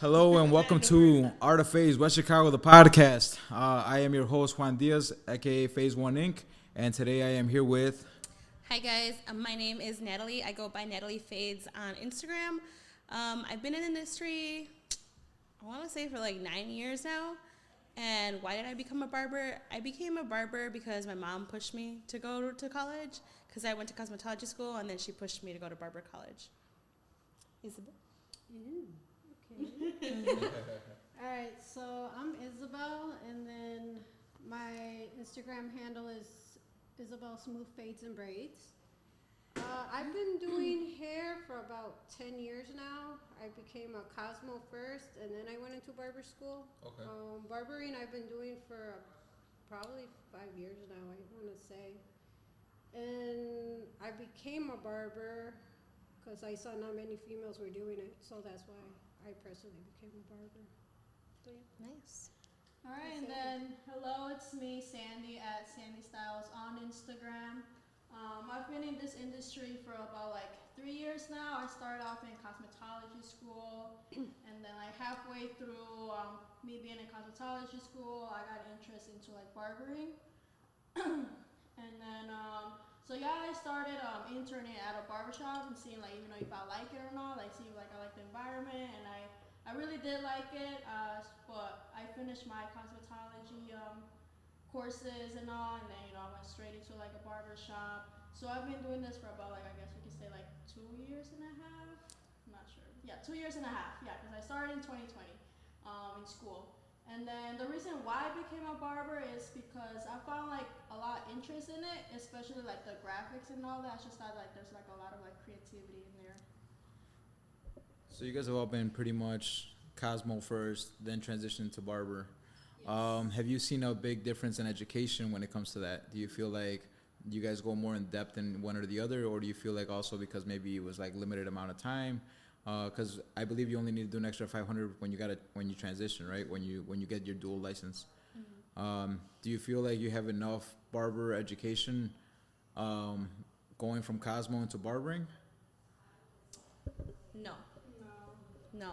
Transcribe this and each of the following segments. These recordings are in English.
Hello and welcome to Art of Phase, West Chicago, the podcast. I am your host, Juan Diaz, aka Phase One Inc., and today I am here with. Hi guys, my name is Natalie. I go by Natalie Fades on Instagram. I've been in the industry, I want to say for like 9 years now. And why did I become a barber? I became a barber because my mom pushed me to go to college because I went to cosmetology school and then she pushed me to go to barber college. Isabel? Okay. All right, so I'm Isabel, and then my Instagram handle is Isabel Smooth Fades and Braids. I've been doing hair for about 10 years now. I became a Cosmo first, and then I went into barber school. Okay. Barbering I've been doing for probably 5 years now, I want to say. And I became a barber because I saw not many females were doing it, so that's why I personally became a barber. So, yeah. Nice. All right, and then hello, it's me, Sandy at Sandy Styles on Instagram. I've been in this industry for about like 3 years now. I started off in cosmetology school, and then like halfway through me being in cosmetology school, I got interest into like barbering, and then so yeah, I started interning at a barbershop and seeing like even though if I like it or not, like seeing like I like the environment, and I really did like it, but I finished my cosmetology courses and all, and then I went straight into like a barber shop. So I've been doing this for about like I guess you could say like 2 years and a half. I'm not sure. Yeah, 2 years and a half. Yeah, because I started in 2020 in school. And then the reason why I became a barber is because I found like a lot of interest in it, especially like the graphics and all that. I just thought like there's like a lot of like creativity in there. So you guys have all been pretty much Cosmo first, then transitioned to barber. Yes. Have you seen a big difference in education when it comes to that? Do you feel like you guys go more in depth in one or the other, or do you feel like also because maybe it was like limited amount of time? Because I believe you only need to do an extra 500 when you transition, right? When you get your dual license. Mm-hmm. Do you feel like you have enough barber education going from Cosmo into barbering? No. No. No.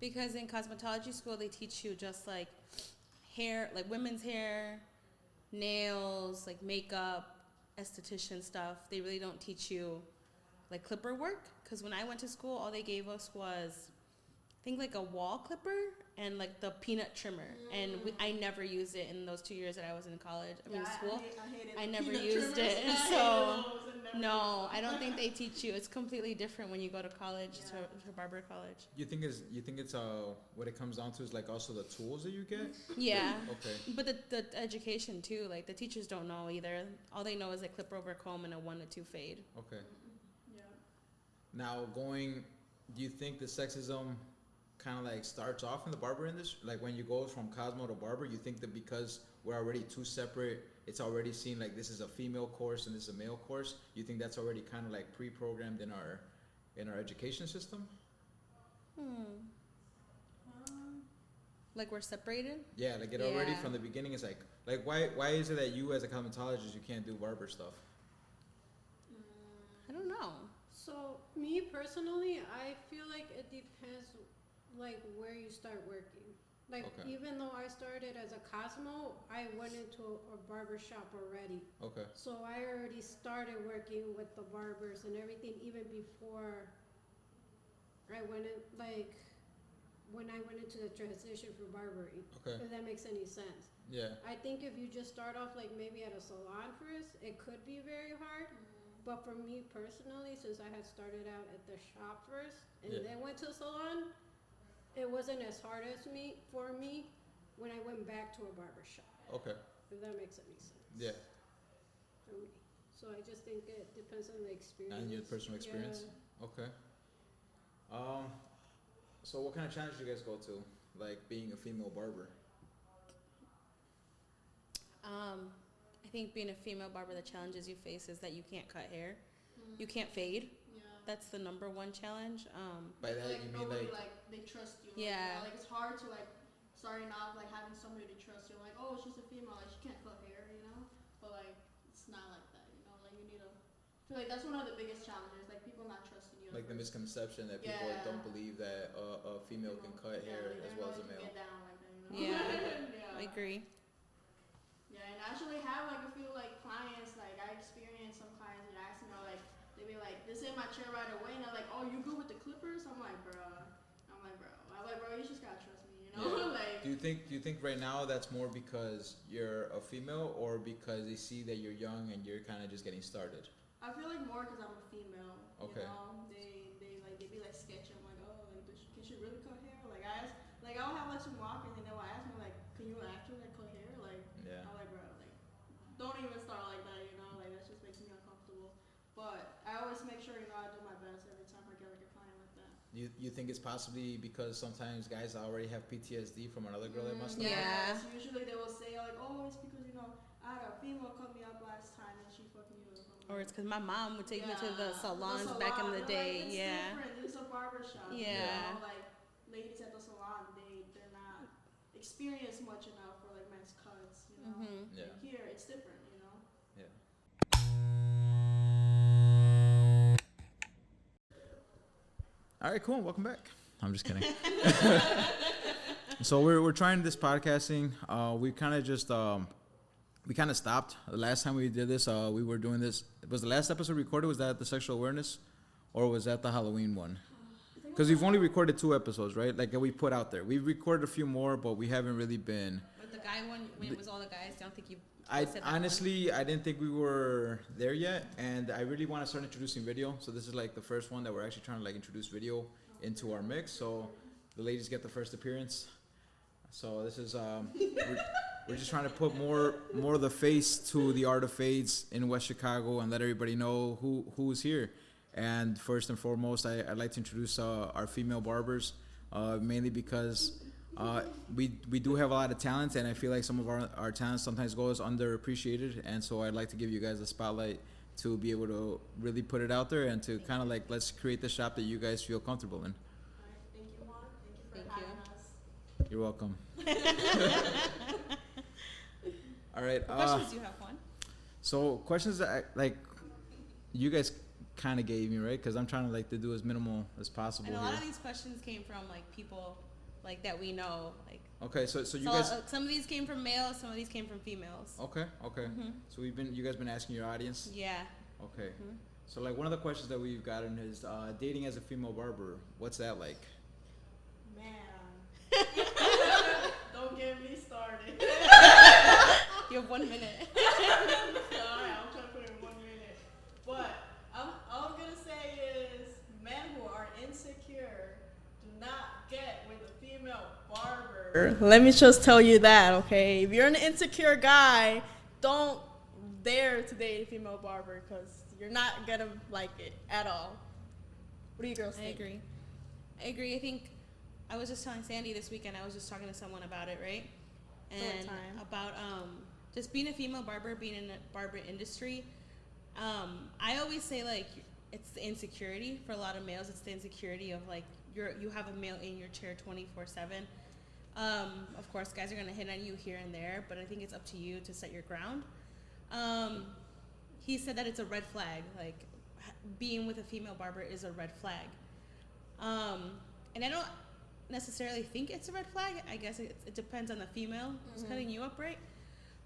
Because in cosmetology school, they teach you just like hair, like women's hair, nails, like makeup, esthetician stuff. They really don't teach you like clipper work. Because when I went to school, all they gave us was, I think, like a wall clipper and like the peanut trimmer. And I never used it in those 2 years that I was in college. I mean, school. I hated I the never peanut used trimmers. it. I hated So, those and never no, used I them. don't think they teach you. It's completely different when you go to college, to barber college. You think it's what it comes down to is like also the tools that you get? Yeah. Okay. But the education too, like the teachers don't know either. All they know is a clip over comb and a 1 to 2 fade. Okay. Yeah. Now do you think the sexism kind of like starts off in the barber industry? Like when you go from Cosmo to barber, you think that because we're already two separate, it's already seen like this is a female course and this is a male course. You think that's already kind of like pre-programmed in our education system? Like we're separated? Yeah, like it already Yeah. from the beginning is like why is it that you as a cosmetologist you can't do barber stuff? I don't know. So me personally, I feel like it depends, like where you start working. Like Okay. even though I started as a Cosmo, I went into a barber shop already. Okay. So I already started working with the barbers and everything even before I went in, like when I went into the transition for barbering. Okay. If that makes any sense. Yeah. I think if you just start off like maybe at a salon first, it could be very hard. But for me personally, since I had started out at the shop first and then went to a salon, it wasn't as hard as for me when I went back to a barber shop. Okay. If that makes any sense. Yeah. For me. So I just think it depends on the experience. And your personal experience. Yeah. Okay. So what kind of challenge do you guys go to, like being a female barber? I think being a female barber, the challenges you face is that you can't cut hair. You can't fade. Yeah. That's the number one challenge. By that Like you mean nobody like they trust you. Yeah. Like it's hard to like starting off like having somebody to trust you. Like oh she's a female, like she can't cut hair, But like it's not like that, Like you need to. I feel like that's one of the biggest challenges, like people not trusting you. Like the misconception that people Yeah. don't believe that a female can cut hair as well as a male. Get down like that, you know? Yeah. I agree. Yeah, and I actually have like a few like clients, like I experienced some clients that ask me, like, they be like, this ain't my chair right away, and they're like, oh, you good with the clippers? I'm like, bro, you just gotta trust me, you know? Yeah. Like, Do you think right now that's more because you're a female or because they see that you're young and you're kind of just getting started? I feel like more because I'm a female. Okay. You know, they be like sketching. I'm like, oh, like, can she really cut hair? Like I ask, like I'll have like some walkers and they'll ask me like, can you actually like cut hair? Like, Yeah. I'm like, bro, like, don't even start like that. You know, like that just makes me uncomfortable. But I always make sure, you know, I do my best every time I get like a client like that. You think it's possibly because sometimes guys already have PTSD from another girl they must have? Yeah. Usually they will say like, oh, it's because, you know, I had a female cut me up last time and she fucked me up. Or it's because my mom would take me to the salons back in the day. Like, yeah. Different. It's a barber shop. Yeah. You know? Like ladies at the salon, they're not experienced much enough for like men's cuts. You know. Mm-hmm. Yeah. And here it's different. You know. Yeah. All right, cool. Welcome back. I'm just kidding. So we're trying this podcasting. We kind of just we kind of stopped the last time we did this. We were doing this. Was the last episode recorded? Was that the sexual awareness, or was that the Halloween one? Because we've only recorded 2 episodes, right? Like that we put out there. We've recorded a few more, but we haven't really been. But the guy one, when it was all the guys, I don't think you. I posted that honestly, I didn't think we were there yet, and I really want to start introducing video. So this is like the first one that we're actually trying to like introduce video into our mix. So the ladies get the first appearance. So this is we're just trying to put more of the face to the art of fades in West Chicago and let everybody know who's here. And first and foremost, I'd like to introduce our female barbers, mainly because we do have a lot of talent, and I feel like some of our talent sometimes goes underappreciated. And so I'd like to give you guys a spotlight to be able to really put it out there and to kind of like let's create the shop that you guys feel comfortable in. All right. Thank you, Mark. Thank you for Thank having you. us. You're welcome. All right. What questions do you have, Juan? So questions that like you guys kind of gave me, right? Because I'm trying to like to do as minimal as possible And a here. lot of these questions came from like people like that we know. Like Okay, so you guys. some of these came from males, some of these came from females. Okay. Mm-hmm. So you guys been asking your audience. Yeah. Okay. Mhm. So like one of the questions that we've gotten is dating as a female barber. What's that like? Man. Don't get me started. You have 1 minute. Alright, I'm trying to put it in 1 minute. But all I'm gonna say is men who are insecure do not get with a female barber. Let me just tell you that, okay? If you're an insecure guy, don't dare to date a female barber because you're not gonna like it at all. What do you girls I think? agree. I think I was just telling Sandy this weekend, I was just talking to someone about it, right? Story And time. about just being a female barber, being in the barber industry. I always say like it's the insecurity for a lot of males. It's the insecurity of like you have a male in your chair 24/7. Of course, guys are gonna hit on you here and there, but I think it's up to you to set your ground. He said that it's a red flag. Like being with a female barber is a red flag. And I don't necessarily think it's a red flag. I guess it depends on the female who's cutting you up, right?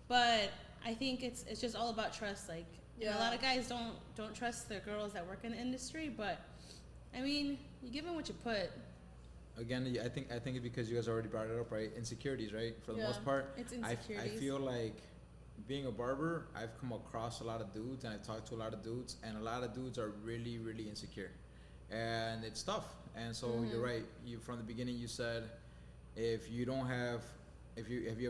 But I think it's just all about trust. Like and a lot of guys don't trust the girls that work in the industry, but I mean, you give them what you put. Again, I think it's because you guys already brought it up, right? Insecurities, right? For the most part, It's I insecurities. feel like being a barber, I've come across a lot of dudes and I've talked to a lot of dudes, and a lot of dudes are really, really insecure, and it's tough. And so you're right. You from the beginning you said if you have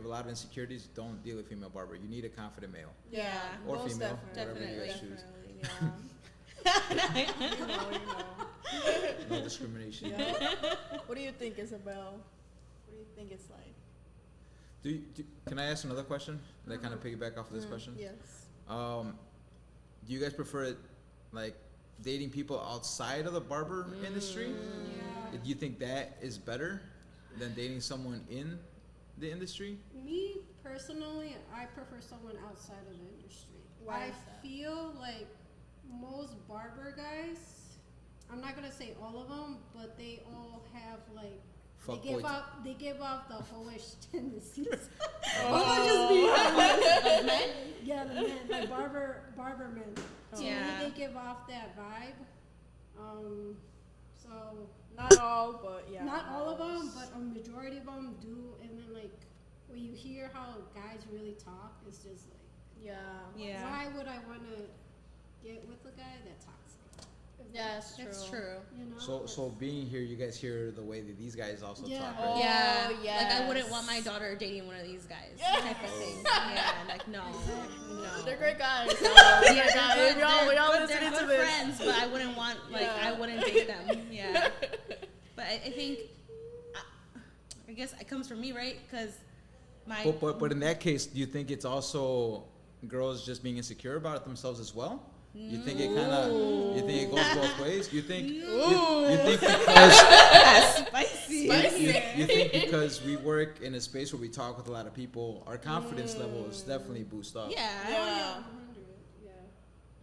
a lot of insecurities, don't deal with a female barber. You need a confident male Yeah. or most female, definitely. whatever you guys choose. Yeah. you know. No discrimination. Yeah. What do you think, Isabel? What do you think it's like? Can I ask another question that kind of piggyback off of this question? Yes. Do you guys prefer it like dating people outside of the barber industry? Yeah. Do you think that is better than dating someone in the industry? Me personally, I prefer someone outside of the industry. Why I is that? feel like most barber guys, I'm not gonna say all of them, but they all have like Fuck they give boys. they give off the hoish tendencies. Like men? Yeah, the men, like barber men. To me, Yeah. they give off that vibe. So Not all, but yeah. not all of them, but a majority of them do. And then like when you hear how guys really talk, it's just like, Yeah. Yeah. why would I want to get with a guy that talks? Yeah, that's true. That's true. You know. So being here, you guys hear the way that these guys also Yeah. talk. Oh, Right? Yeah. yes. Like I wouldn't want my daughter dating one of these guys. Type of thing. Yeah. Like no. No. They're great guys. Yeah, They're they're guys. good, We all they're listening good to this. friends, but I wouldn't want like Yeah. I wouldn't date them. Yeah. But I think I guess it comes from me, right? Because my But in that case, do you think it's also girls just being insecure about it themselves as well? You think it kind of, you think it goes both ways? You think, you think because, spicy. you think because we work in a space where we talk with a lot of people, our confidence level is definitely boosted up. Yeah. Oh, yeah, 100. Yeah,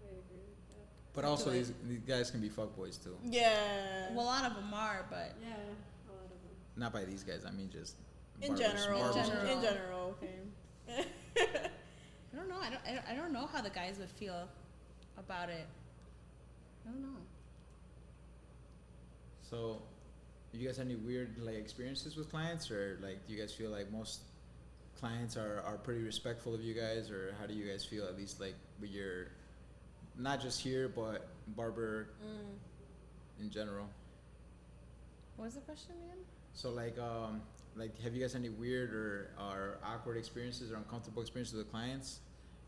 I agree with that. But also Like- these guys can be fuckboys too. Yeah. Well, a lot of them are, but Yeah, a lot of them. Not by these guys. I mean just in barbers- general. barbers. In general. Okay. I don't know. I don't know how the guys would feel about it. I don't know. So, you guys have any weird like experiences with clients, or like do you guys feel like most clients are pretty respectful of you guys, or how do you guys feel at least like with your not just here but barber in general? What was the question again? So like have you guys any weird or awkward experiences or uncomfortable experiences with clients?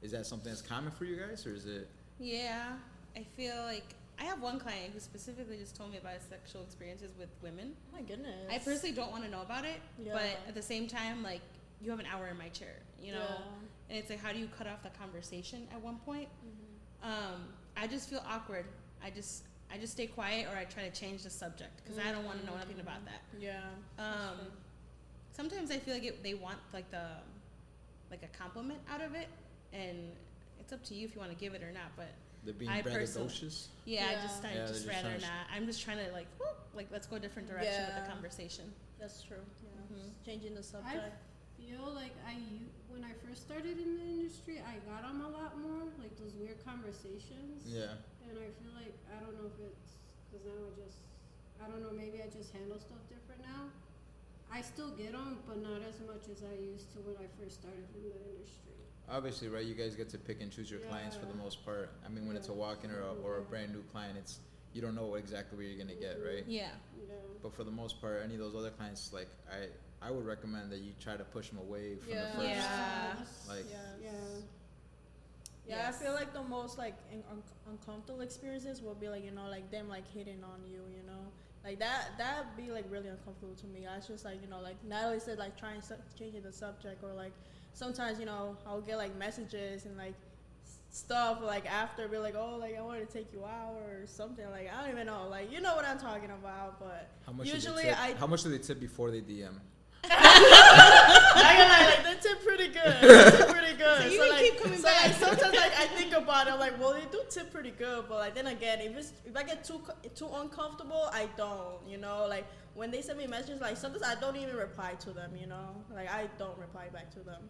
Is that something that's common for you guys, or is it? Yeah, I feel like I have one client who specifically just told me about his sexual experiences with women. My goodness. I personally don't want to know about it, Yeah. but at the same time, like, you have an hour in my chair, you know? Yeah. And it's like, how do you cut off the conversation at one point? Mm-hmm. I just feel awkward. I just stay quiet, or I try to change the subject because I don't want to know nothing about that. Yeah. Sometimes I feel like they want like a compliment out of it, and it's up to you if you want to give it or not. But They're being I personally- braggadocious. yeah, Yeah. I just Yeah, just they're just rather trying to not. I'm just trying to like let's go a different direction with Yeah. the conversation. That's true. Yeah. Mhm. Changing the subject. Feel like when I first started in the industry, I got them a lot more, like those weird conversations. Yeah. And I feel like, I don't know if it's, because now I don't know, maybe I just handle stuff different now. I still get them, but not as much as I used to when I first started in the industry. Obviously, right? You guys get to pick and choose your clients for the Yeah. most part. I mean, when it's a walk-in or a brand new client, you don't know exactly where you're gonna get, right? Yeah. Yeah. But for the most part, any of those other clients, like I would recommend that you try to push them away from the Yeah. first. Yeah. Like, Yeah. Yeah, Yes. I feel like the most like uncomfortable experiences will be like, you know, like them like hitting on you, you know, like that'd be like really uncomfortable to me. I was just like, you know, like Natalie said, like trying changing the subject, or like sometimes, you know, I'll get like messages and like stuff like after, be like, oh, like I want to take you out or something. Like I don't even know, like you know what I'm talking about. But how much usually do they tip? How much do they tip before they DM? I gonna lie, like they tip pretty good. They tip pretty good. So you like, keep coming back. Like, sometimes like I think about it, I'm like, well, they do tip pretty good, but like then again, if I get too uncomfortable, I don't. You know, like when they send me messages, like sometimes I don't even reply to them. You know, like I don't reply back to them.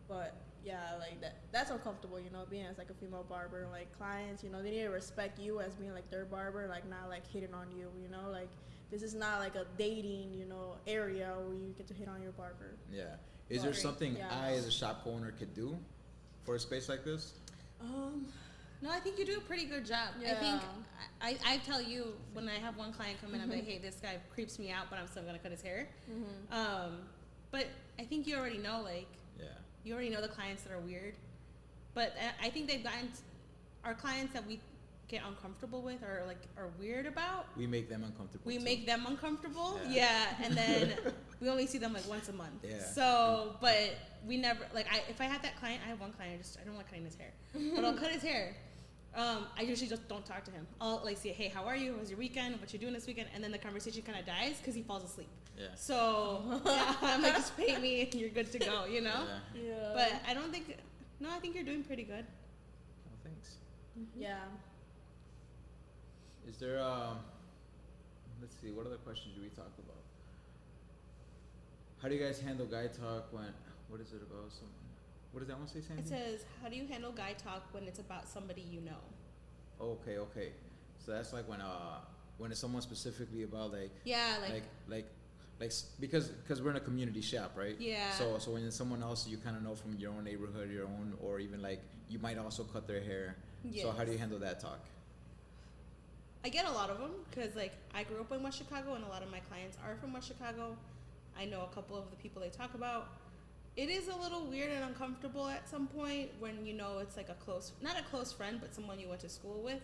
But yeah, like that's uncomfortable. You know, being as like a female barber, like clients, you know, they need to respect you as being like their barber, like not like hitting on you. You know, like. This is not like a dating, you know, area where you get to hit on your barber. Yeah. Is there Right. something Yeah. I, as a shop owner, could do for a space like this? No, I think you do a pretty good job. I think I tell you when I have one client come in, I'm like, hey, this guy creeps me out, but I'm still gonna cut his hair. But I think you already know, like, Yeah. you already know the clients that are weird. But I think they've gotten our clients that we get uncomfortable with or like are weird about. We make them uncomfortable. We too. make them uncomfortable, Yeah. yeah, and then we only see them like once a month. Yeah. So, but we never like if I have that client, I have one client. I don't like cutting his hair, but I'll cut his hair. I usually just don't talk to him. I'll like say, hey, how are you? How was your weekend? What you doing this weekend? And then the conversation kind of dies because he falls asleep. Yeah. So yeah, I'm like, just pay me and you're good to go, you know. Yeah. Yeah. But I don't think. No, I think you're doing pretty good. Oh, thanks. Yeah. Is there let's see. What other questions do we talk about? How do you guys handle guy talk when? What is it about? What does that one say, Sandy? It says, how do you handle guy talk when it's about somebody you know? Okay. So that's like when it's someone specifically about like Yeah, because we're in a community shop, right? Yeah. So when it's someone else you kind of know from your own neighborhood, your own, or even like you might also cut their hair. So how do you handle that talk? I get a lot of them because like I grew up in West Chicago and a lot of my clients are from West Chicago. I know a couple of the people they talk about. It is a little weird and uncomfortable at some point when you know it's like not a close friend, but someone you went to school with.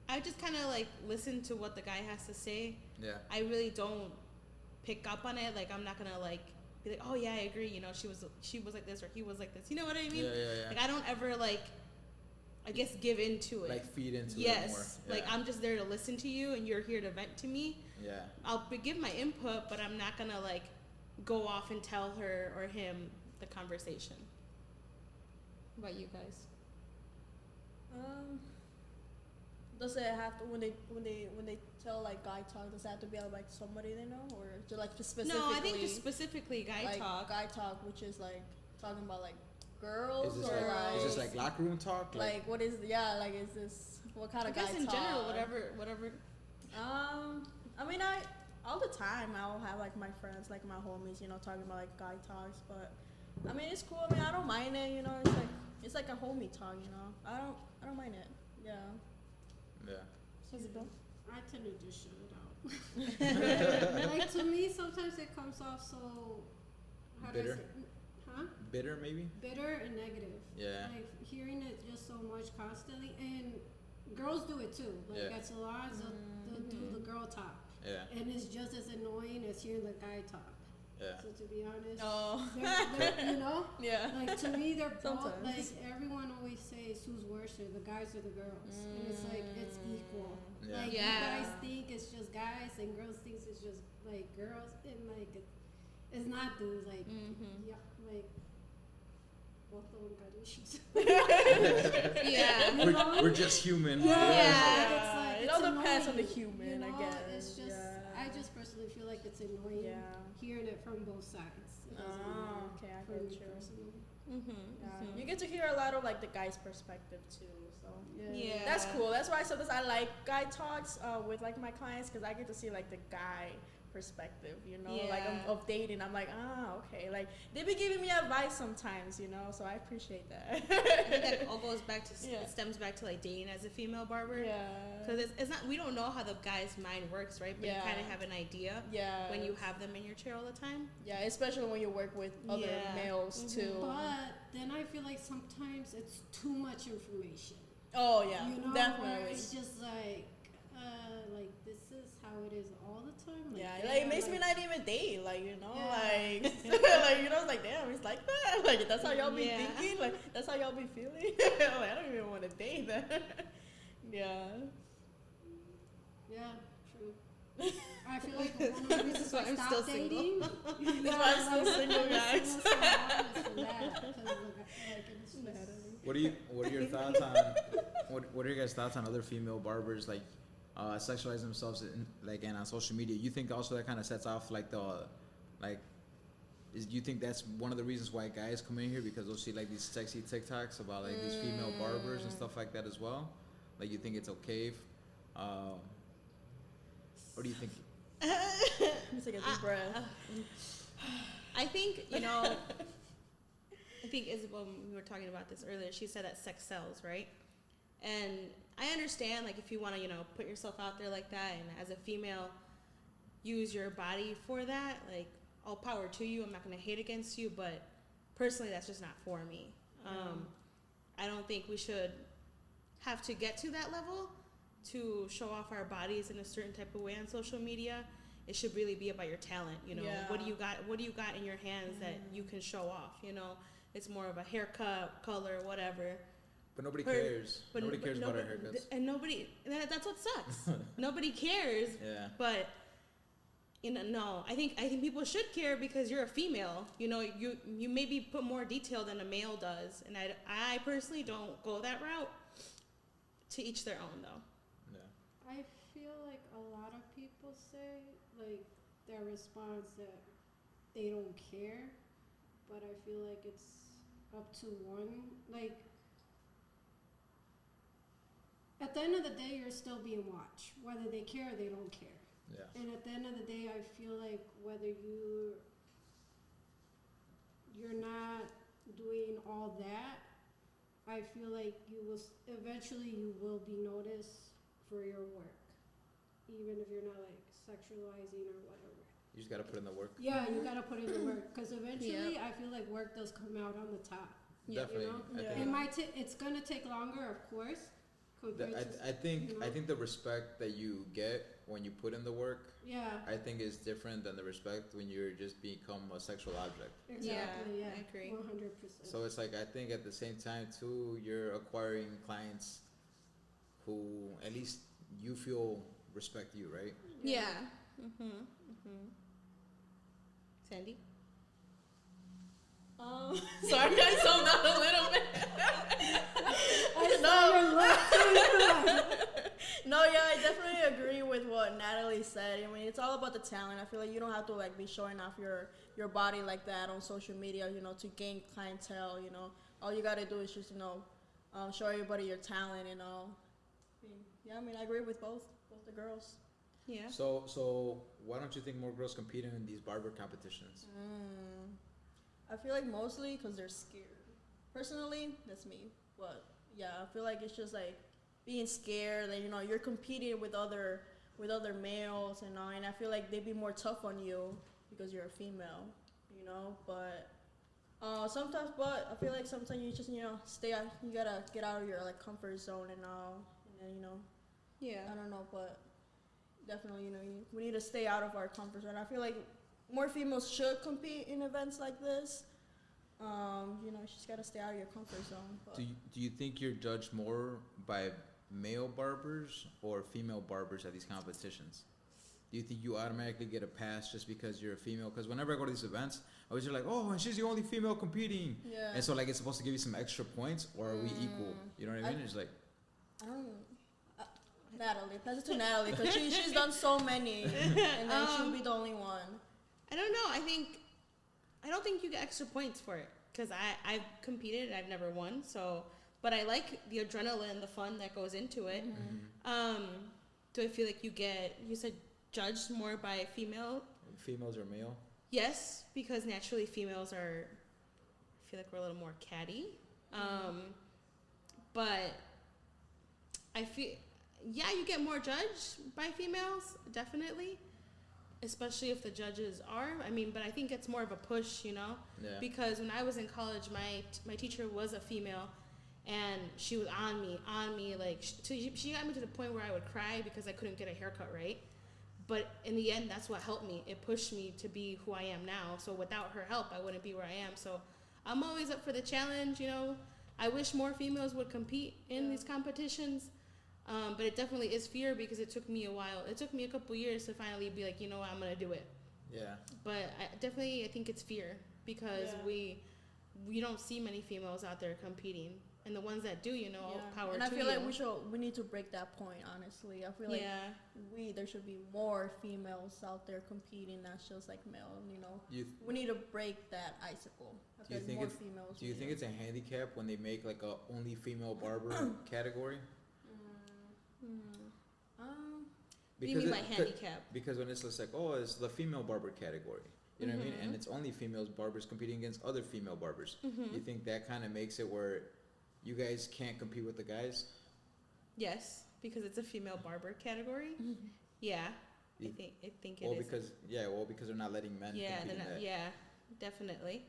I just kind of like listen to what the guy has to say. Yeah. I really don't pick up on it. Like I'm not gonna like be like, oh yeah, I agree. You know, she was like this or he was like this. You know what I mean? Yeah. Like I don't ever like, I guess, give into it. Like feed into it more. Yes. Yeah. Like I'm just there to listen to you, and you're here to vent to me. Yeah. I'll give my input, but I'm not gonna like go off and tell her or him the conversation. What about you guys? Does it have to when they tell like guy talk? Does it have to be like somebody they know, or just like specifically? No, I think just specifically guy like talk. Guy talk, which is like talking about like girls Is this or like, is this like locker room talk? like what is like is this what kind I of guess guy in talk? general, whatever. I mean, I all the time I'll have like my friends, like my homies, you know, talking about like guy talks. But I mean, it's cool. I mean, I don't mind it. You know, it's like a homie talk. You know, I don't mind it. Yeah. Isabel? I tend to just shut it out. Like to me, sometimes it comes off so. How Bitter? do I say? Huh? Bitter, maybe. Bitter and negative. Yeah. Like hearing it just so much constantly, and girls do it too. Like Yeah. at salons, they'll do the girl talk. Yeah. And it's just as annoying as hearing the guy talk. Yeah. So to be honest, Oh. they're, you know, Yeah. like to me they're both Sometimes. like everyone always says who's worse, the guys or the girls, and it's like it's equal. Yeah. Like Yeah. you guys think it's just guys and girls thinks it's just like girls, and like it's not dudes. Like yeah, like both of them got issues. Yeah. We're just human. Yeah. Yeah. It's like, It it's all depends on the annoying, human, you know? I guess. It's just Yeah. I just personally feel like it's annoying hearing it from both sides. It doesn't matter Okay, I for get me you. personally. You get to hear a lot of like the guy's perspective too, so Yeah. that's cool. That's why sometimes I like guy talks with like my clients because I get to see like the guy perspective, you know, like Yeah. of dating. I'm like, okay, like they be giving me advice sometimes, you know, so I appreciate that. I think that all goes back to Yeah. it stems back to like dating as a female barber. Yeah. Because it's not, we don't know how the guy's mind works, right? But Yeah. you kind of have an idea Yeah. when you have them in your chair all the time. Yeah, especially when you work with other Yeah. males too. But then I feel like sometimes it's too much information. Oh yeah, You know, definitely. where it's just like this is how it is all the time. Like, Yeah, like it makes me like, not even date, like, you know, Yeah. like, like, you know, it's like, damn, it's like that, like, that's how y'all be Yeah. thinking, like, that's how y'all be feeling, like, I don't even want to date that, yeah. Yeah, true. I feel like one of the reasons why I I'm stopped still single. dating. That's why I'm still single, guys. For that, 'cause, like, it's just, What are your thoughts on what are your guys' thoughts on other female barbers like sexualizing themselves and on social media? You think also that kind of sets off like do you think that's one of the reasons why guys come in here because they'll see like these sexy TikToks about like these female barbers and stuff like that as well? Like you think it's okay? What do you think? Let me take a deep breath. I think, you know, I think Isabel, we were talking about this earlier, she said that sex sells, right? And I understand, like, if you want to, you know, put yourself out there like that and as a female use your body for that, like, all power to you. I'm not going to hate against you, but personally, that's just not for me. I don't think we should have to get to that level to show off our bodies in a certain type of way on social media. It should really be about your talent, you know. Yeah. What do you got in your hands that you can show off, you know? It's more of a haircut, color, whatever. But nobody cares. But Nobody cares about our haircuts. And that's what sucks. Nobody cares. Yeah. But you know, no, I think people should care because you're a female. You know, you maybe put more detail than a male does, and I personally don't go that route. To each their own, though. Yeah. I feel like a lot of people say, like, their response that they don't care, but I feel like it's up to one. Like, at the end of the day, you're still being watched, whether they care or they don't care. Yeah. And at the end of the day, I feel like whether you're not doing all that, I feel like eventually you will be noticed for your work, even if you're not like sexualizing or whatever. You just gotta put in the work. Yeah, you gotta put in the work, because eventually I feel like work does come out on the top. Definitely. You know? I think It's gonna take longer, of course. I think the respect that you get when you put in the work, Yeah. I think is different than the respect when you're just become a sexual object. Exactly. Yeah. I agree. 100%. So it's like, I think at the same time too, you're acquiring clients who at least you feel respect you, right? Yeah. Sandy? Sorry, I zoned out a little bit. No, yeah, I definitely agree with what Natalie said. I mean, it's all about the talent. I feel like you don't have to like be showing off your body like that on social media, you know, to gain clientele. You know, all you gotta do is just show everybody your talent and all. I mean, I agree with both the girls. Yeah. So why don't you think more girls compete in these barber competitions? I feel like mostly because they're scared. Personally, that's me. But yeah, I feel like it's just like being scared that you're competing with other males and I feel like they'd be more tough on you because you're a female, But sometimes, I feel like sometimes you just stay out. You gotta get out of your like comfort zone and all, and then Yeah. I don't know, but definitely we need to stay out of our comfort zone. I feel like more females should compete in events like this. You just gotta stay out of your comfort zone. But. Do you think you're judged more by male barbers or female barbers at these competitions? Do you think you automatically get a pass just because you're a female? Because whenever I go to these events, I always hear like, oh, and she's the only female competing. Yeah. And so like it's supposed to give you some extra points, or are we equal? You know what I mean? It's like, I don't know. Natalie, pass it to Natalie because she's done so many, and then she'll be the only one. I don't know. I don't think you get extra points for it because I've competed and I've never won. So, but I like the adrenaline, the fun that goes into it. Do I feel like you said judged more by females females or male? Yes, because naturally females I feel like we're a little more catty. But I feel, yeah, you get more judged by females, definitely. Especially if the judges are. But I think it's more of a push, Yeah. Because when I was in college, my teacher was a female, and she was on me, like, she got me to the point where I would cry because I couldn't get a haircut right. But in the end, that's what helped me. It pushed me to be who I am now. So without her help, I wouldn't be where I am. So I'm always up for the challenge, I wish more females would compete in these competitions. But it definitely is fear because it took me a while. It took me a couple years to finally be like, I'm going to do it. Yeah. But I think it's fear because we don't see many females out there competing. And the ones that do, power to you. And I feel like we need to break that point, honestly. I feel like there should be more females out there competing, not just like male, we need to break that icicle. Do you think it's a handicap when they make like a only female barber category? What do you mean by handicap? Because when it's just like, oh, it's the female barber category. You know what I mean? And it's only female barbers competing against other female barbers. You think that kind of makes it where you guys can't compete with the guys? Yes, because it's a female barber category. Yeah, I think it is. Because they're not letting men compete in that. Yeah, definitely.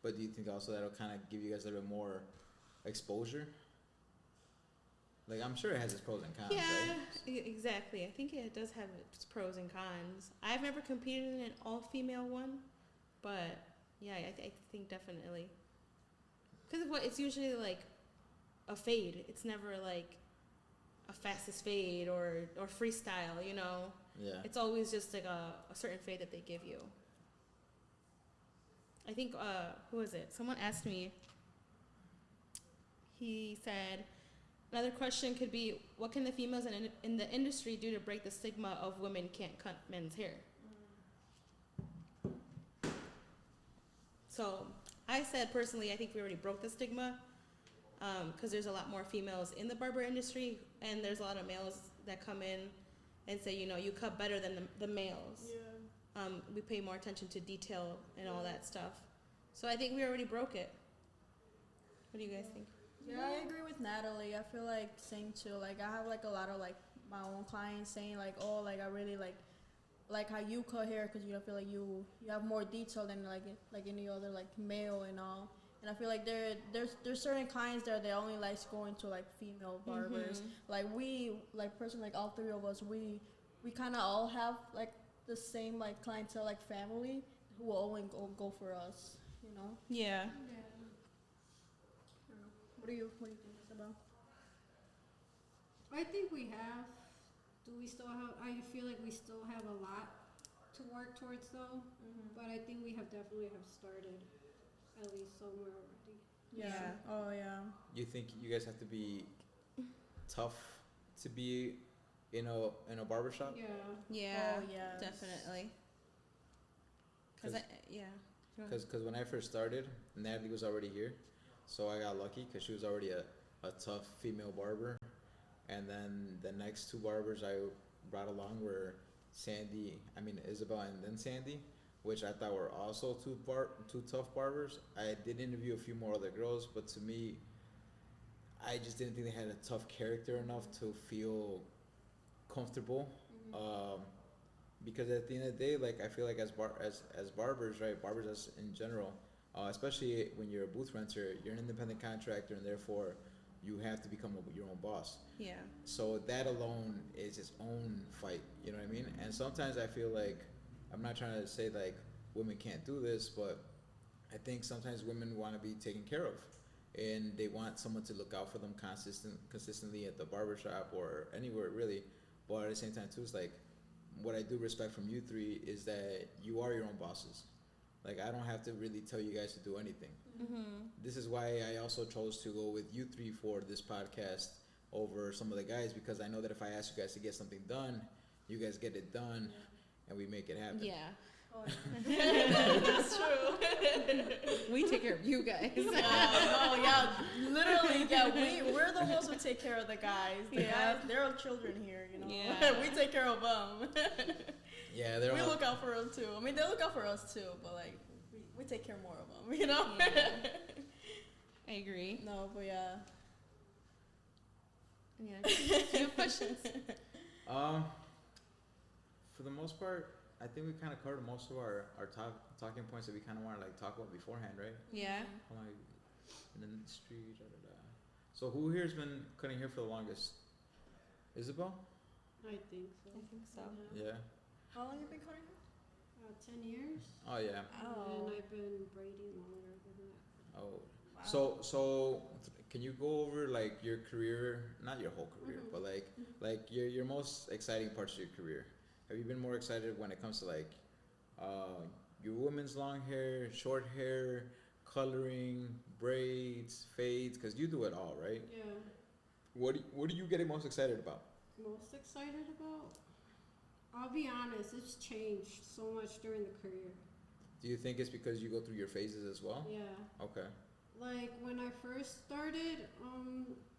But do you think also that'll kind of give you guys a little bit more exposure? Like, I'm sure it has its pros and cons, right? Exactly. I think it does have its pros and cons. I've never competed in an all-female one, but yeah, I think definitely. Because it's usually like a fade. It's never like a fastest fade or freestyle, Yeah. It's always just like a certain fade that they give you. I think, who was it? Someone asked me, he said, Another question could be, what can the females in the industry do to break the stigma of women can't cut men's hair? So I said personally, I think we already broke the stigma because there's a lot more females in the barber industry, and there's a lot of males that come in and say, you cut better than the males. Yeah. We pay more attention to detail and all that stuff. So I think we already broke it. What do you guys think? Yeah, I agree with Natalie. I feel like same too. Like I have like a lot of like my own clients saying like, oh, like I really like how you cut hair because I feel like you have more detail than like any other like male and all. And I feel like there's certain clients there that only likes going to like female barbers. Like we personally, like all three of us, we kind of all have like the same like clientele, like family who will only go for us. Yeah. What do you think, Isabel? I think we have. Do we still have? I feel like we still have a lot to work towards, though. But I think we definitely have started at least somewhere already. Yeah. Oh yeah. You think you guys have to be tough to be in a barbershop? Yeah. Yeah. Oh yeah. Definitely. Yeah. Because when I first started, Natalie was already here, so I got lucky because she was already a tough female barber. And then the next two barbers I brought along were Isabel and then Sandy, which I thought were also two tough barbers. I did interview a few more other girls, but to me, I just didn't think they had a tough character enough to feel comfortable. Because at the end of the day, like I feel like as barbers, right? Barbers as in general, especially when you're a booth renter, you're an independent contractor, and therefore you have to become your own boss. Yeah. So that alone is its own fight. You know what I mean? And sometimes I feel like, I'm not trying to say like women can't do this, but I think sometimes women want to be taken care of, and they want someone to look out for them consistently at the barbershop or anywhere really. But at the same time too, it's like, what I do respect from you three is that you are your own bosses. Like I don't have to really tell you guys to do anything. This is why I also chose to go with you three for this podcast over some of the guys, because I know that if I ask you guys to get something done, you guys get it done, and we make it happen. Yeah. Oh, yeah. That's true. We take care of you guys. Literally, we're the ones who take care of the guys. The guys, they're all children here, Yeah. We take care of them. Yeah, we look out for them too. I mean, they look out for us too, but like, we take care more of them, Yeah. I agree. No, but yeah. Yeah. Do you have questions? For the most part, I think we kind of covered most of our talking points that we kind of want to like talk about beforehand, right? Yeah. Like in the industry, da da da. So who here's been cutting hair for the longest? Isabel? I think so. I think so. Yeah. How long have you been cutting hair? 10 years. Oh yeah. Oh. And I've been braiding longer than that. Oh. Wow. So can you go over like your career, not your whole career, but like your most exciting parts of your career? Have you been more excited when it comes to like your women's long hair, short hair, coloring, braids, fades? Because you do it all, right? Yeah. What do you get most excited about? Most excited about? I'll be honest, it's changed so much during the career. Do you think it's because you go through your phases as well? Yeah. Okay. Like when I first started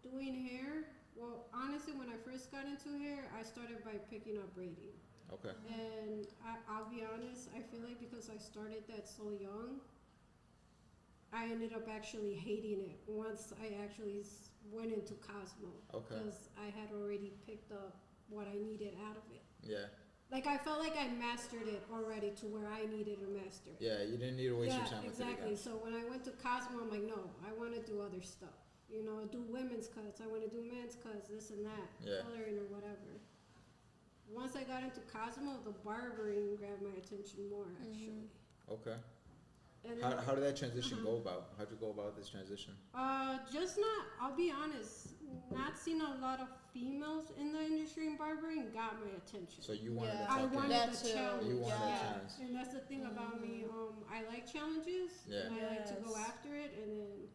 doing hair, well, honestly, when I first got into hair, I started by picking up braiding. Okay. And I'll be honest, I feel like because I started that so young, I ended up actually hating it once I actually went into Cosmo. Okay. Because I had already picked up what I needed out of it. Yeah. Like I felt like I mastered it already to where I needed to master it. Yeah, you didn't need to waste your time exactly. with it again. So when I went to Cosmo, I'm like, no, I want to do other stuff. You know, do women's cuts. I want to do men's cuts, this and that, Yeah. coloring or whatever. Once I got into Cosmo, the barbering grabbed my attention more, actually. Okay. And How did that transition go about? How'd you go about this transition? just not, I'll be honest, not seeing a lot of females in the industry in barbering got my attention. So you wanted Yeah. to I fucking wanted That the too. challenge. You wanted Yeah. that challenge. And that's the thing about me. I like challenges. Yeah. And I like to go Yes. after it and then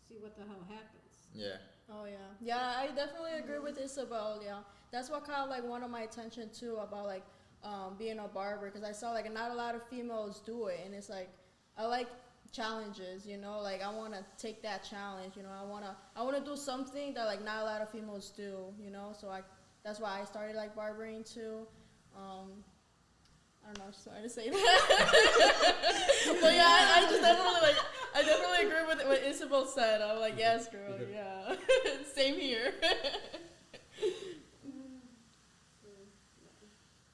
see what the hell happens. Yeah. Oh yeah, yeah. I definitely agree with Isabel. Yeah, that's what caught like one of my attention too about like being a barber because I saw like not a lot of females do it, and it's like I like challenges. You know, like I want to take that challenge. You know, I wanna do something that like not a lot of females do. You know, so that's why I started like barbering too. I don't know, I was trying to say that. But yeah, I just definitely like, I definitely agree with what Isabel said. I'm like, yes, girl, yeah. Same here.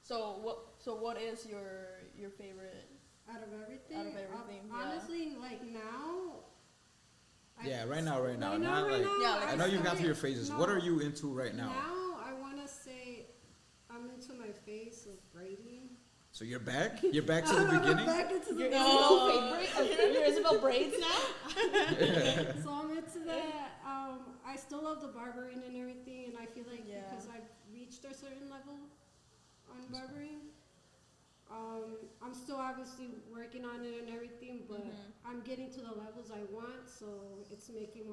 So what is your favorite? Out of everything? Out of everything, yeah. Honestly, like now. Yeah, right now. Right Not now, like, Yeah, like I know you've gone through your okay, phases. no. What are you into right now? Now I want to say I'm into my face of braiding. So you're back? You're back to the beginning? Back into the Your Isabel braids now? So I'm into that. I still love the barbering and everything, and I feel like Yeah. because I've reached a certain level on barbering, I'm still obviously working on it and everything, but I'm getting to the levels I want, so it's making me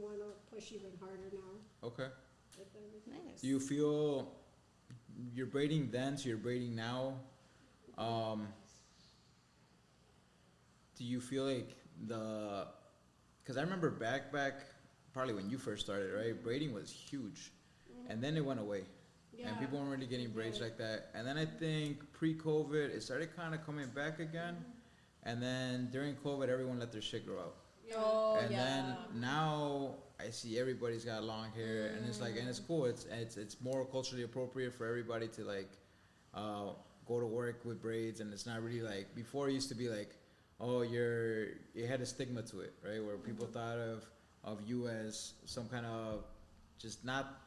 want to push even harder now. Okay. With everything. Nice. Do you feel you're braiding then, so you're braiding now? Do you feel like because I remember back probably when you first started, right? Braiding was huge, and then it went away. Yeah. And people weren't really getting braids Yeah. like that. And then I think pre-COVID, it started kind of coming back again. And then during COVID, everyone let their shit grow out. Yeah. Oh, And yeah. then now I see everybody's got long hair, and it's like, and it's cool. It's more culturally appropriate for everybody to like go to work with braids, and it's not really like before. It used to be like, oh, it had a stigma to it, right? Where people thought of you as some kind of just not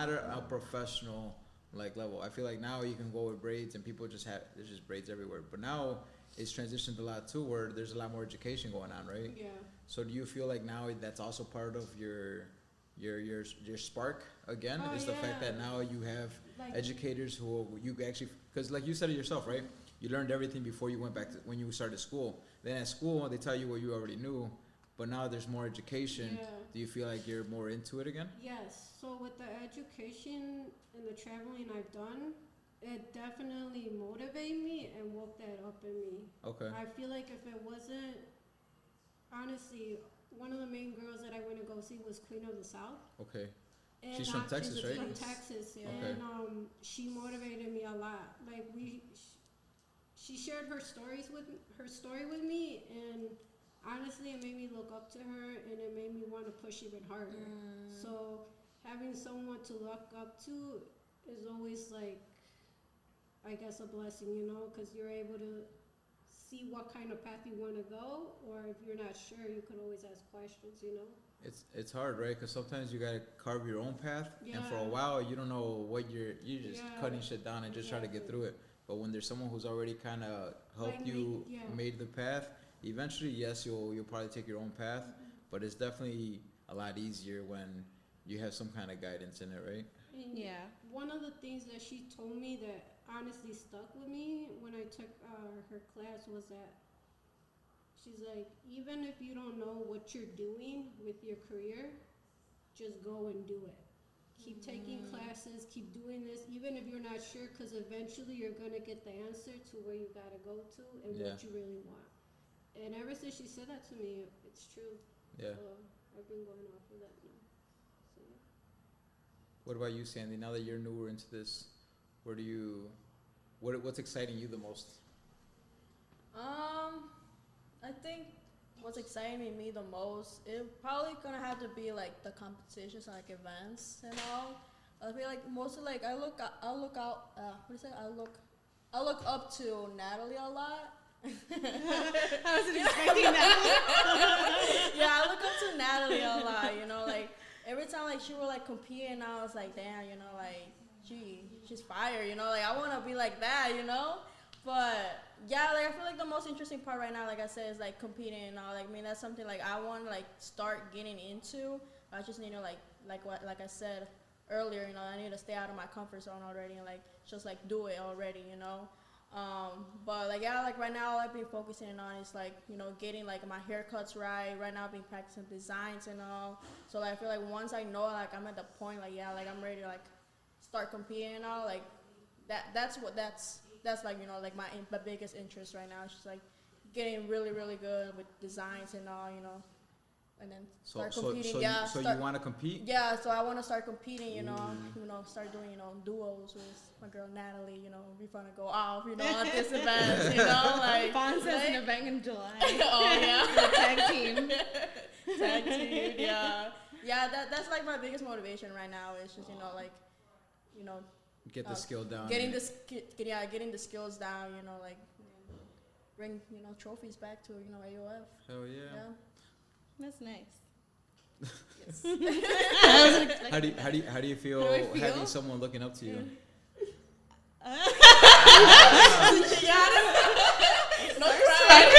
a professional like level. I feel like now you can go with braids and people there's just braids everywhere. But now it's transitioned a lot too, where there's a lot more education going on, right? Yeah. So do you feel like now that's also part of your spark again? Oh, is the fact yeah. that now you have Like- educators who you actually, because like you said it yourself, right? You learned everything before you went back to when you started school. Then at school they tell you what you already knew, but now there's more education. Yeah. Do you feel like you're more into it again? Yes. So with the education and the traveling I've done, it definitely motivated me and woke that up in me. Okay. I feel like if it wasn't, honestly, one of the main girls that I went to go see was Queen of the South. Okay. And She's from Texas, she's right? From Texas, yeah. Okay. And she motivated me a lot. Like she shared her story with me, and honestly, it made me look up to her, and it made me want to push even harder. So having someone to look up to is always like, I guess, a blessing, you know, because you're able to see what kind of path you want to go, or if you're not sure, you can always ask questions, you know. It's hard, right? Because sometimes you gotta carve your own path, and for a Yeah. while you don't know what you're just Yeah. cutting shit down and just try to get through it. But when there's someone who's already kind of helped Like you, yeah. made the path, eventually, yes, you'll probably take your own path, but it's definitely a lot easier when you have some kind of guidance in it, right? And Yeah. one of the things that she told me that honestly stuck with me when I took her class was that she's like, even if you don't know what you're doing with your career, just go and do it. Keep taking classes, keep doing this, even if you're not sure, because eventually you're going to get the answer to where you got to go to and Yeah. what you really want. And ever since she said that to me, it's true. Yeah. So I've been going off of that now. So, yeah. What about you, Sandy? Now that you're newer into this, what's exciting you the most? I think what's exciting me the most, it probably gonna have to be like the competitions, like events and all. I feel like mostly like I look up to Natalie a lot. I wasn't expecting that. Yeah, I look up to Natalie a lot, you know, like every time like she would like compete and I was like, damn, you know, like she's fire, you know, like I wanna be like that, you know? But yeah, like I feel like the most interesting part right now, like I said, is like competing and all. Like I mean that's something like I wanna like start getting into. I just need to like I said earlier, you know, I need to stay out of my comfort zone already and like just like do it already, you know. But like yeah, like right now all I've been focusing on is like, you know, getting like my haircuts right. Right now I've been practicing designs and all. So like, I feel like once I know like I'm at the point like yeah, like I'm ready to like start competing and all, like that's like, you know, like my biggest interest right now. It's just like getting really, really good with designs and all, you know. And then start competing. So you want to compete? Yeah, so I want to start competing, you know, start doing, you know, duos with my girl Natalie, you know, we want to go off, you know, at this event, you know, like. Fawn says an event in July. Oh, yeah. Tag team. Tag team, yeah. Yeah, that's like my biggest motivation right now is just, you know, like, you know. Get the skill down. Getting the skills down, you know, like, bring, you know, trophies back to, you know, AOF. Hell yeah. That's nice. How do you feel having someone looking up to you? No crying.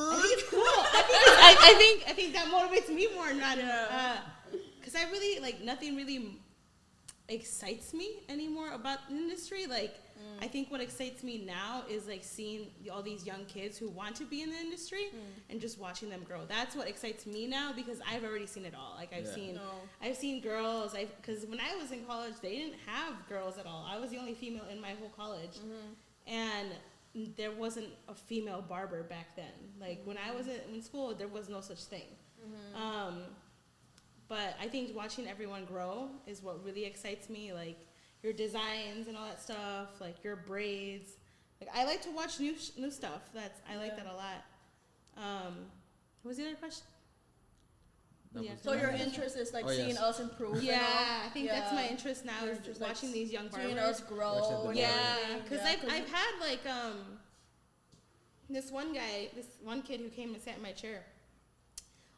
I think it's cool. I think that motivates me more, not because I really like nothing really excites me anymore about the industry. Like I think what excites me now is like seeing all these young kids who want to be in the industry and just watching them grow. That's what excites me now because I've already seen it all. Like I've seen girls. Because when I was in college, they didn't have girls at all. I was the only female in my whole college, and there wasn't a female barber back then. Like when I was in school, there was no such thing. But I think watching everyone grow is what really excites me. Like your designs and all that stuff, like your braids. Like I like to watch new stuff. I like that a lot. What was the other question? So your interest is like seeing us improve. Yeah, I think that's my interest now is just watching these young barbers. Seeing us grow. Yeah, because I've had like this one kid who came and sat in my chair.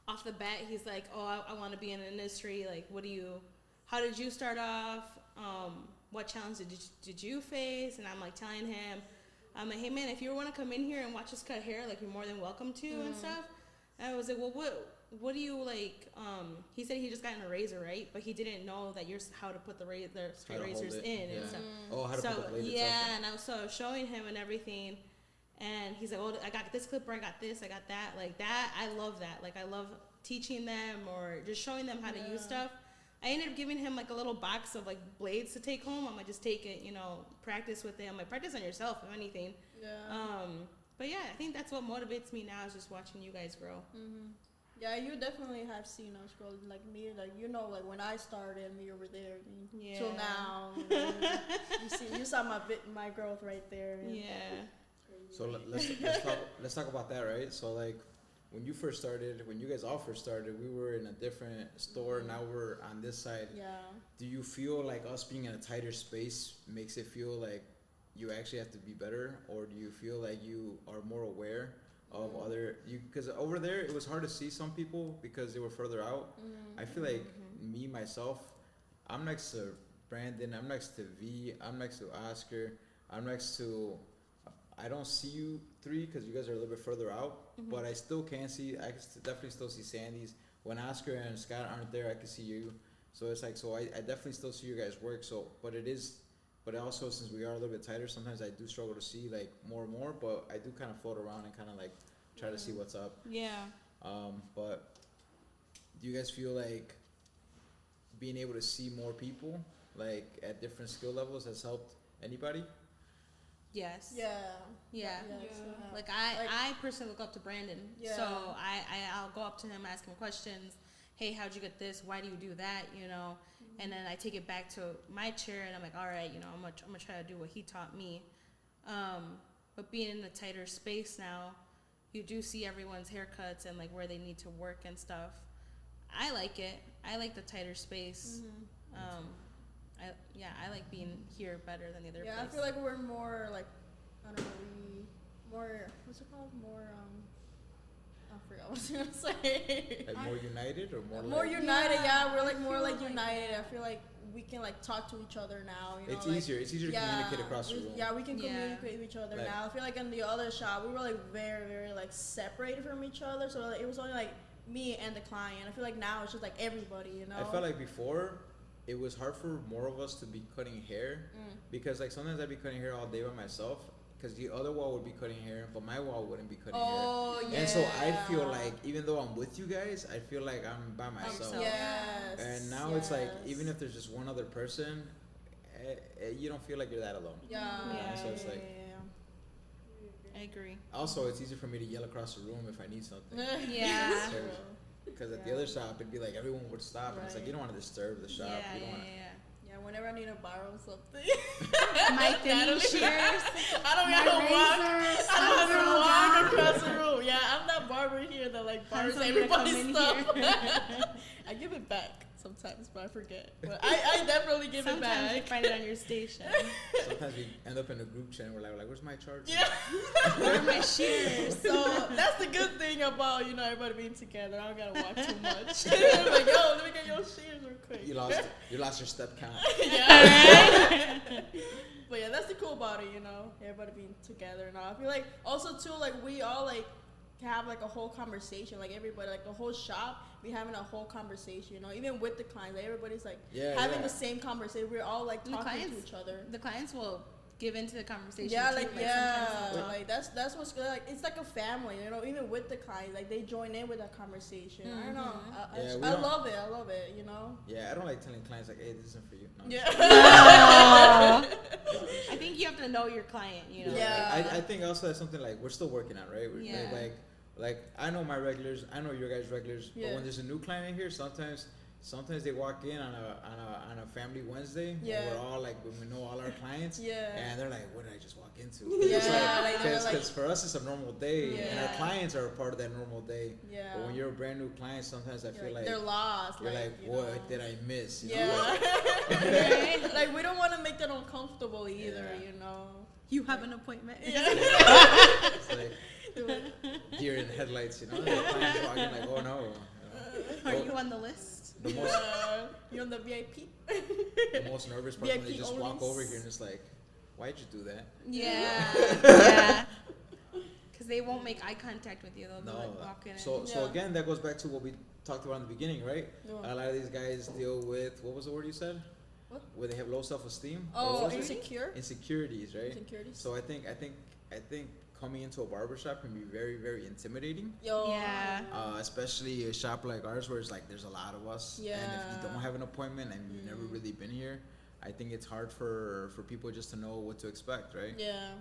Off the bat, he's like, "Oh, I want to be in the industry. Like, how did you start off? What challenge did you face?" And I'm like telling him, I'm like, "Hey man, if you want to come in here and watch us cut hair, like you're more than welcome to and stuff." And I was like, "Well, what do you like?" He said he just got in a razor, right? But he didn't know that how to put the straight razors in and stuff. Oh, how to put the blade itself in. And I was showing him and everything. And he's like, "Oh, I got this clipper, I got this, I got that." Like that, I love that. Like I love teaching them or just showing them how to use stuff. I ended up giving him like a little box of like blades to take home. I'm like, just take it, you know, practice with it. I'm like, practice on yourself, if anything. Yeah. But yeah, I think that's what motivates me now is just watching you guys grow. Yeah, you definitely have seen us grow. Like me, like you know, like when I started, me over there, till now. You saw my growth right there. Yeah. So let's talk about that, right? So like when you guys all first started, we were in a different store. Now we're on this side. Yeah. Do you feel like us being in a tighter space makes it feel like you actually have to be better, or do you feel like you are more aware of because over there it was hard to see some people because they were further out. I feel like me myself, I'm next to Brandon, I'm next to V, I'm next to Oscar, I'm next to. I don't see you three because you guys are a little bit further out, but I still can see. I can definitely still see Sandy's. When Oscar and Scott aren't there, I can see you. So it's like, I definitely still see you guys work. So, but also since we are a little bit tighter, sometimes I do struggle to see like more and more. But I do kind of float around and kind of like try to see what's up. Yeah. But do you guys feel like being able to see more people like at different skill levels has helped anybody? Yes. Yeah. Like I personally look up to Brandon. Yeah. So I'll go up to him, ask him questions. Hey, how'd you get this? Why do you do that? You know, and then I take it back to my chair and I'm like, all right, you know, I'm gonna try to do what he taught me. But being in a tighter space now, you do see everyone's haircuts and like where they need to work and stuff. I like it. I like the tighter space. I like being here better than the other place. I feel like we're more like, I don't know, more, what's it called? More, I forgot what I was going to say. Like more united or more more united, we're like more like united. I feel like we can like talk to each other now. You know, it's easier to communicate across the room. Yeah, we can communicate with each other now. I feel like in the other shop, we were like very, very like separated from each other. So like, it was only like me and the client. I feel like now it's just like everybody, you know? I felt like before, it was hard for more of us to be cutting hair because like sometimes I'd be cutting hair all day by myself because the other wall would be cutting hair, but my wall wouldn't be cutting hair. And so I feel like even though I'm with you guys, I feel like I'm by myself. Yes. And now it's like even if there's just one other person, you don't feel like you're that alone. So it's like. I agree. Also, it's easy for me to yell across the room if I need something. Yeah. Because at the other shop, it'd be like everyone would stop, and it's like you don't want to disturb the shop. You don't want to. Yeah, whenever I need to borrow something. My thinning shears. I don't have to walk. I don't have to walk across the room. Yeah, I'm that barber here that like barbers everybody's stuff. I give it back sometimes, but I forget. But I definitely give it back. Sometimes you find it on your station. Sometimes we end up in a group chat and we're like, where's my charger? Yeah. Where are my shears? So that's the good thing about, you know, everybody being together. I don't gotta walk too much. I'm like, yo, let me get your shears real quick. You lost your step count. Yeah. But yeah, that's the cool about it, you know, everybody being together and all. I feel like also too, like we all like have like a whole conversation, like everybody, like the whole shop, we having a whole conversation, you know, even with the clients, like everybody's like having the same conversation. We're all like talking to each other. The clients will give into the conversation. Yeah, too. Like that's what's good. Like it's like a family, you know. Even with the clients, like they join in with that conversation. I don't know. I love it. I love it. You know. Yeah, I don't like telling clients like, "Hey, this isn't for you." No, yeah. I think you have to know your client. You know. Yeah. I think also that's something like we're still working on, right? Like I know my regulars, I know your guys' regulars, but when there's a new client in here, sometimes they walk in on a family Wednesday. Yeah. We're all like, when we know all our clients. Yeah. And they're like, what did I just walk into? Yeah. Because for us it's a normal day, and our clients are a part of that normal day. Yeah. But when you're a brand new client, sometimes I feel like they're lost. You're like, what did I miss? You know? Like we don't want to make them uncomfortable either. You know. You have an appointment. Yeah. It's like deer in the headlights, you know. The clients walking like, oh no. Are you on the list? The most, you're on the VIP. The most nervous part when they just walk over here and it's like, why'd you do that? Yeah. Because they won't make eye contact with you. They'll be like walking. So again, that goes back to what we talked about in the beginning, right? A lot of these guys deal with, what was the word you said? What? Where they have low self-esteem. Oh, insecure. Insecurities, right? Insecurities. So I think coming into a barbershop can be very, very intimidating. Especially a shop like ours where it's like there's a lot of us. Yeah. And if you don't have an appointment and you've never really been here, I think it's hard for people just to know what to expect, right? Yeah.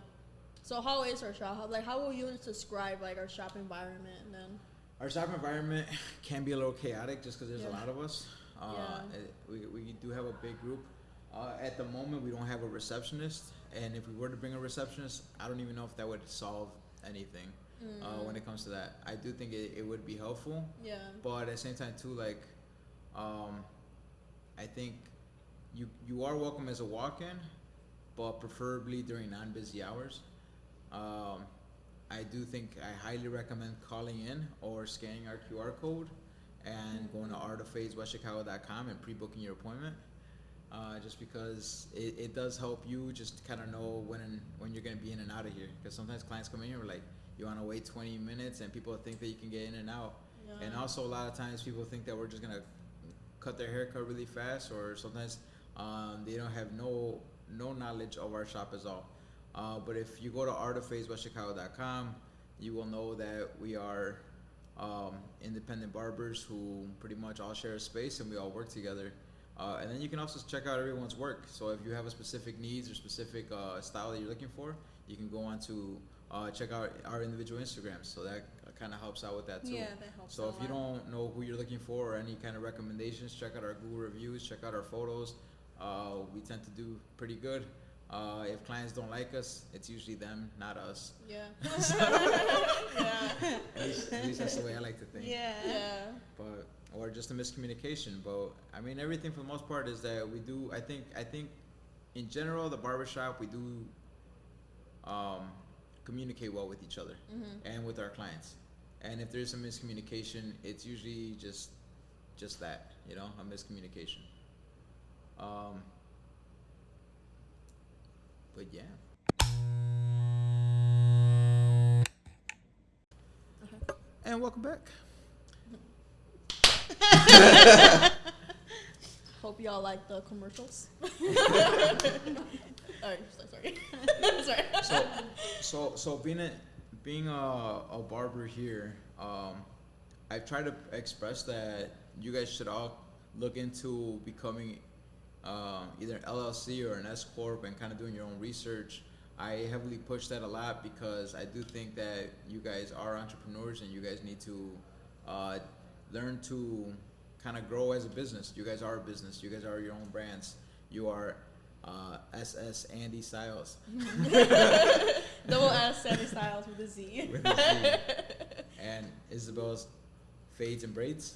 So how is our shop? How will you describe like our shop environment then? Our shop environment can be a little chaotic just because there's a lot of us. We do have a big group. At the moment, we don't have a receptionist, and if we were to bring a receptionist, I don't even know if that would solve anything when it comes to that. I do think it would be helpful. Yeah. But at the same time, too, like, I think you are welcome as a walk-in, but preferably during non-busy hours. I do think I highly recommend calling in or scanning our QR code and going to artofadeswestchicago.com and pre-booking your appointment. Just because it does help you just kind of know when you're going to be in and out of here. Because sometimes clients come in here, we're like, you want to wait 20 minutes, and people think that you can get in and out. Yeah. And also a lot of times people think that we're just going to cut their haircut really fast, or sometimes they don't have no knowledge of our shop at all. But if you go to artofadeswestchicago.com, you will know that we are independent barbers who pretty much all share a space and we all work together. And then you can also check out everyone's work. So if you have a specific needs or specific style that you're looking for, you can go on to check out our individual Instagrams. So that kind of helps out with that too. Yeah, that helps. So if you don't know who you're looking for or any kind of recommendations, check out our Google reviews, check out our photos. We tend to do pretty good. If clients don't like us, it's usually them, not us. Yeah. Yeah. At least that's the way I like to think. Yeah. But or just a miscommunication. But I mean, everything for the most part is that we do. I think in general, the barbershop, we do communicate well with each other and with our clients. And if there's some miscommunication, it's usually just that, you know, a miscommunication. But yeah. And welcome back. Hope y'all like the commercials. Alright, sorry. Sorry. So being a barber here, I've tried to express that you guys should all look into becoming either an LLC or an S corp and kind of doing your own research. I heavily push that a lot because I do think that you guys are entrepreneurs and you guys need to learn to kind of grow as a business. You guys are a business. You guys are your own brands. You are SS Andy Styles. Double S Sandy Styles with a Z. With a Z. And Isabel's Fades and Braids.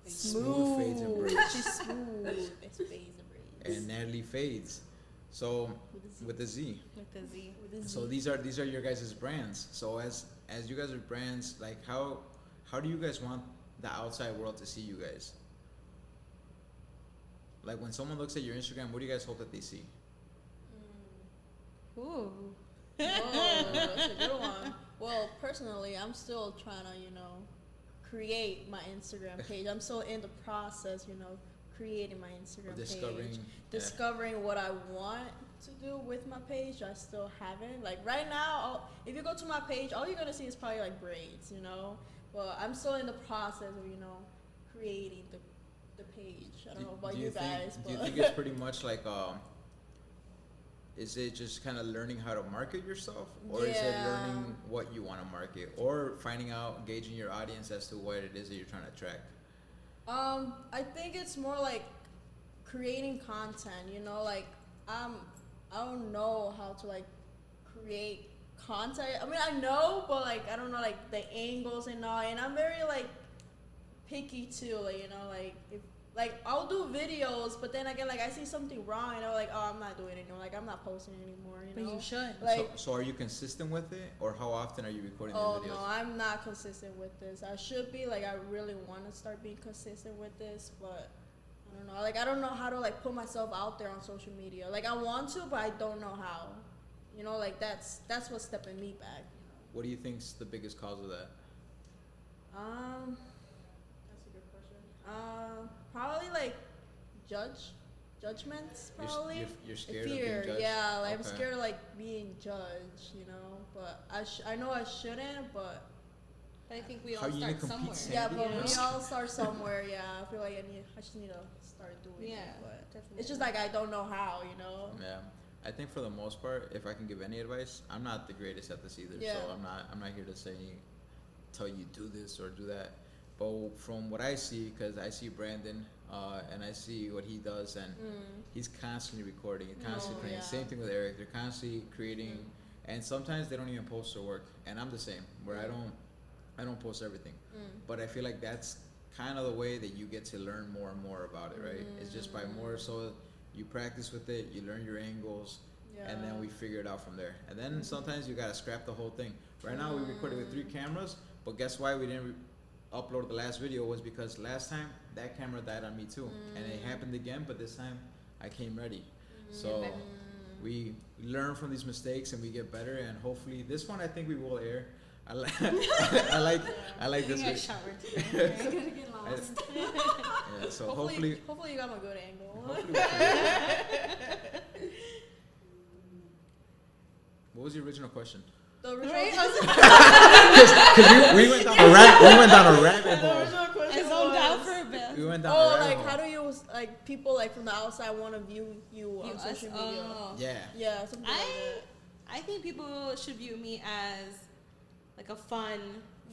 Smooth Fades and Braids. She's smooth. It's fades and braids. And Natalie Fades. So with the Z. With the Z. So these are your guys' brands. So as you guys are brands, like how do you guys want the outside world to see you guys? Like when someone looks at your Instagram, what do you guys hope that they see? Ooh. Oh, that's a good one. Well, personally, I'm still trying to, create my Instagram page. I'm still in the process, creating my Instagram page. Discovering what I want to do with my page. I still haven't. Like right now, if you go to my page, all you're gonna see is probably like braids, But I'm still in the process of, creating the page. I don't know about you guys, but do you think it's pretty much like is it just kind of learning how to market yourself, or is it learning what you want to market, or finding out, gauging your audience as to what it is that you're trying to attract? I think it's more like creating content, like I don't know how to like create content. I mean, I know, but like I don't know like the angles and all, and I'm very like picky too, like like if like I'll do videos, but then again like I see something wrong and I'm like, oh, I'm not doing it anymore, like I'm not posting anymore, But you should. Like, so are you consistent with it, or how often are you recording these videos? No, I'm not consistent with this. I should be. Like I really want to start being consistent with this, but I don't know. Like I don't know how to like put myself out there on social media. Like I want to, but I don't know how. Like that's what's stepping me back. What do you think's the biggest cause of that? That's a good question. Probably like judgments. Probably. You're scared fear. of being judged? Yeah, like I'm Okay. scared of like being judged. But I know I shouldn't, but. But I think we How all you start gonna compete, somewhere. Sandy? Yeah, but Yeah. we all start somewhere. Yeah, I feel like I just need to start doing Yeah, it. But definitely. it's just like I don't know how, Yeah, I think for the most part, if I can give any advice, I'm not the greatest at this either. Yeah. So I'm not here to tell you do this or do that. But from what I see, because I see Brandon and I see what he does, and he's constantly recording, constantly creating. yeah. Same thing with Eric; they're constantly creating, and sometimes they don't even post their work. And I'm the same, where I don't post everything. But I feel like that's kind of the way that you get to learn more and more about it, right? It's just by more so you practice with it, you learn your angles, and then we figure it out from there. And then sometimes you gotta scrap the whole thing. Right now we recorded with 3 cameras, but guess why we didn't upload the last video was because last time that camera died on me too, and it happened again, but this time I came ready. So we learn from these mistakes and we get better, and hopefully this one I think we will air. I like this. I one. showered I'm today. gonna get lost. Yeah, so hopefully you got a good angle. we'll figure it out. What was the original question? The original Right? Because we went down a rabbit hole. I zoned out for a bit. We went down a Oh, rabbit like hole. how do you like people like from the outside want to view you on us? social media? Oh. Yeah. Yeah, something like that. I think people should view me as like a fun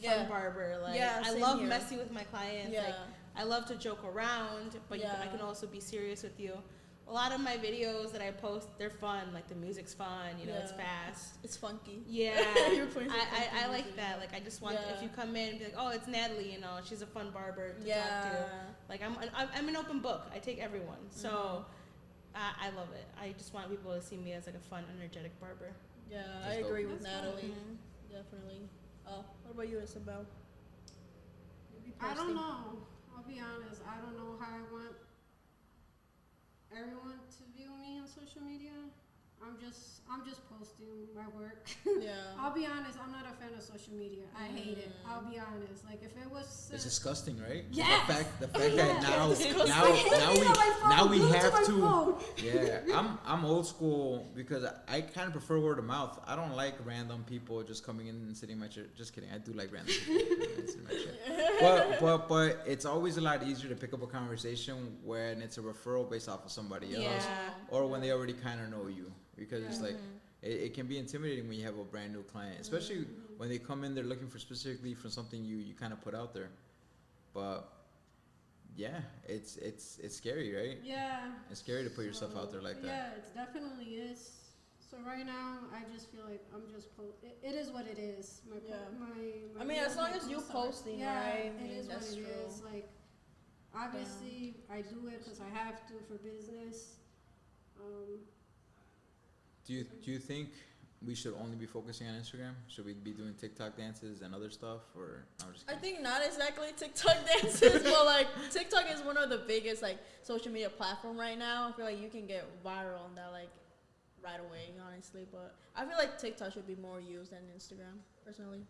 Yeah. barber. Like Yeah, I same love here. messing with my clients. Yeah. Like I love to joke around, but I can also be serious with you. A lot of my videos that I post, they're fun. Like the music's fun. It's Yeah. fast. It's funky. Yeah, You're putting some funky I like music. that. Like I just want Yeah. if you come in and be like, oh, it's Natalie. She's a fun barber to talk to. Yeah. Like I'm an open book. I take everyone. So I love it. I just want people to see me as like a fun, energetic barber. Yeah, That's I agree dope. with That's Natalie. Mhm. Definitely. What about you, Isabel? I don't know. I'll be honest. I don't know how I want everyone to view me on social media. I'm just posting my work. Yeah. I'll be honest, I'm not a fan of social media. I hate it. I'll be honest. Like if it was It's disgusting, right? Yes! The fact that now we have to. Yeah, I'm old school because I kind of prefer word of mouth. I don't like random people just coming in and sitting in my chair. Just kidding. I do like random people sitting in my chair. But it's always a lot easier to pick up a conversation when it's a referral based off of somebody else, Yeah. or when they already kind of know you, because it's like. It can be intimidating when you have a brand new client, especially when they come in, they're looking for specifically for something you kind of put out there. But yeah, it's scary, right? Yeah. It's scary to put yourself out there like that. Yeah, it definitely is. So right now, I just feel like I'm just it is what it is. I mean, as long as you posting, yeah, right? it is that's what it true. is. Like, obviously, I do it because I have to for business. Do you think we should only be focusing on Instagram? Should we be doing TikTok dances and other stuff, or I'm just I kidding. think not exactly TikTok dances, but like TikTok is one of the biggest like social media platform right now. I feel like you can get viral on that like right away, honestly. But I feel like TikTok should be more used than Instagram, personally.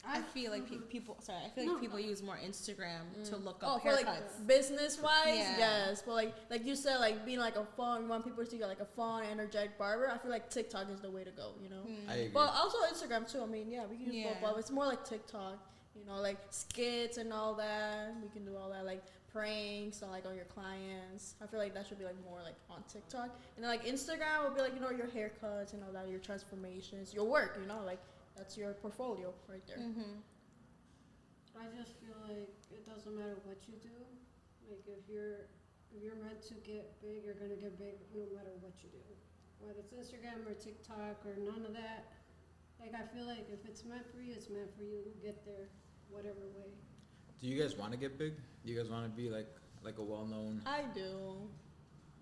I feel like people. Sorry, I feel like people use more Instagram to look up for haircuts. like business wise, Yeah. yes. But like you said, like being like a fun, you want people to see like a fun, energetic barber. I feel like TikTok is the way to go. You know. I agree. But also Instagram too. I mean, yeah, we can use Yeah. both, but it's more like TikTok. You know, like skits and all that. We can do all that, like pranks on like on your clients. I feel like that should be like more like on TikTok. And then like Instagram will be like, you know, your haircuts and all that, your transformations, your work. You know, like that's your portfolio right there. I just feel like it doesn't matter what you do. Like if you're meant to get big, you're gonna get big no matter what you do. Whether it's Instagram or TikTok or none of that. Like I feel like if it's meant for you, it's meant for you. You get there, whatever way. Do you guys want to get big? Do you guys want to be like a well-known? I do,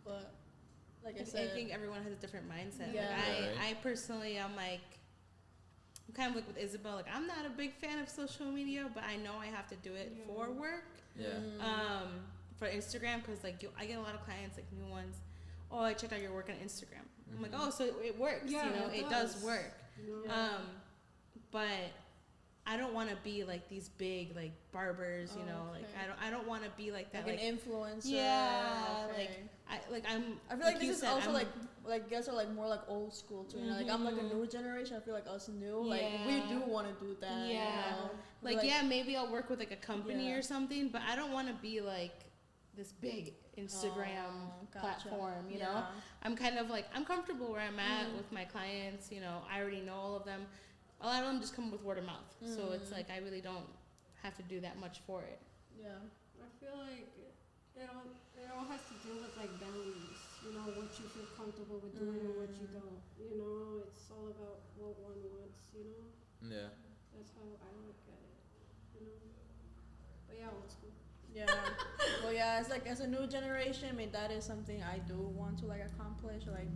but like I I said, think everyone has a different mindset. Yeah. Like Right. I personally, I'm kind of like with Isabel. Like I'm not a big fan of social media, but I know I have to do it for work. Yeah. For Instagram, because like I get a lot of clients, like new ones. Oh, I checked out your work on Instagram. I'm like, oh, so it works. Yeah, you know, it does work. You know? But I don't want to be like these big like barbers. You know, like I don't want to be like that. like an influencer. Yeah, Okay. I I feel like you this is said, also I'm- like guys are like more like old school too. You know, like I'm like a new generation. I feel like us new, like we Yeah. do want to do that. Yeah. You know? like yeah, maybe I'll work with like a company Yeah. or something, but I don't want to be like this big Instagram Gotcha. platform, you know. I'm kind of like I'm comfortable where I'm at with my clients, you know. I already know all of them. A lot of them just come with word of mouth. So it's like I really don't have to do that much for it. Yeah. I feel like it all has to do with like boundaries. You know, what you feel comfortable with doing and what you don't. You know, it's all about what one wants, you know? Yeah. That's how I look at it. You know? But yeah, old school. Yeah. Well, yeah, it's like as a new generation, I mean, that is something I do want to like accomplish. Like,